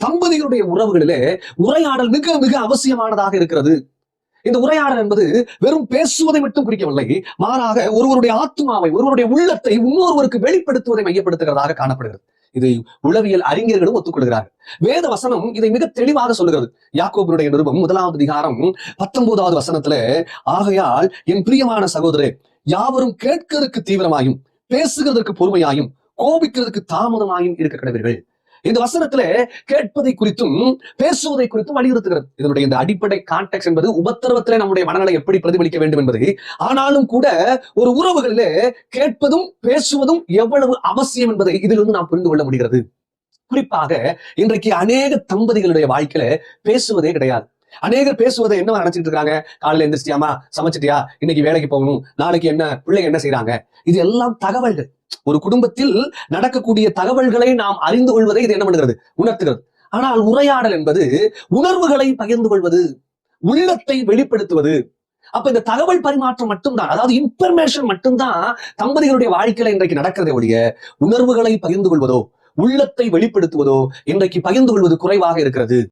தம்பதிகளுடைய உறவுகளிலே உரையாடல் மிக மிக அவசியமானதாக இருக்கிறது. இந்த உரையாடல் என்பது வெறும் பேசுவதை மட்டும் குறிக்கவில்லை, மாறாக ஒருவருடைய ஆத்மாவை, ஒருவருடைய உள்ளத்தை இன்னொருவருக்கு வெளிப்படுத்துவதை மையப்படுத்துகிறதாக காணப்படுகிறது. இதை உளவியல் அறிஞர்களும் ஒத்துக்கொள்கிறார்கள். வேத வசனம் இதை மிக தெளிவாக சொல்லுகிறது. யாக்கோபுடைய நிருபம் 1வது அதிகாரம் 19வது வசனத்துல, ஆகையால் என் பிரியமான சகோதரே, யாவரும் கேட்கிறதுக்கு தீவிரமாயும் பேசுகிறதற்கு பொறுமையாயும் கோபிக்கிறதுக்கு தாமதமாயும் இருக்க கடவீர்கள். இந்த வசனத்துல கேட்பதை குறித்தும் பேசுவதை குறித்தும் வலியுறுத்துகிறது. இதனுடைய இந்த அடிப்படை கான்டெக்ஸ்ட் என்பது உபத்திரவத்திலே நம்முடைய மனநலை எப்படி பிரதிபலிக்க வேண்டும் என்பது. ஆனாலும் கூட ஒரு உறவுகளிலே கேட்பதும் பேசுவதும் எவ்வளவு அவசியம் என்பதை இதிலிருந்து நாம் புரிந்து கொள்ள முடிகிறது. குறிப்பாக இன்றைக்கு அநேக தம்பதிகளுடைய வாழ்க்கையில பேசுவதே கிடையாது. அநேகர் பேசுவதை என்ன நினைச்சிட்டு இருக்காங்க? காலையில எந்திரிச்சிட்டியாமா, சமைச்சிட்டியா, இன்னைக்கு வேலைக்கு போகணும், நாளைக்கு என்ன, பிள்ளைங்க என்ன செய்யறாங்க, இது எல்லாம் தகவல்கள். ஒரு குடும்பத்தில் நடக்கக்கூடிய தகவல்களை நாம் அறிந்து கொள்வதை இது என்ன பண்ணுகிறது? உணர்த்துகிறது. ஆனால் உரையாடல் என்பது உணர்வுகளை பகிர்ந்து கொள்வது, உள்ளத்தை வெளிப்படுத்துவது. அப்ப இந்த தகவல் பரிமாற்றம் மட்டும்தான், அதாவது இன்ஃபர்மேஷன் மட்டும்தான் தம்பதிகளுடைய வாழ்க்கையில இன்றைக்கு நடக்கிறதே ஒழிய உணர்வுகளை பகிர்ந்து கொள்வதோ உள்ளத்தை வெளிப்படுத்துவதோ இன்றைக்கு பகிர்ந்து கொள்வது குறைவாக இருக்கிறது.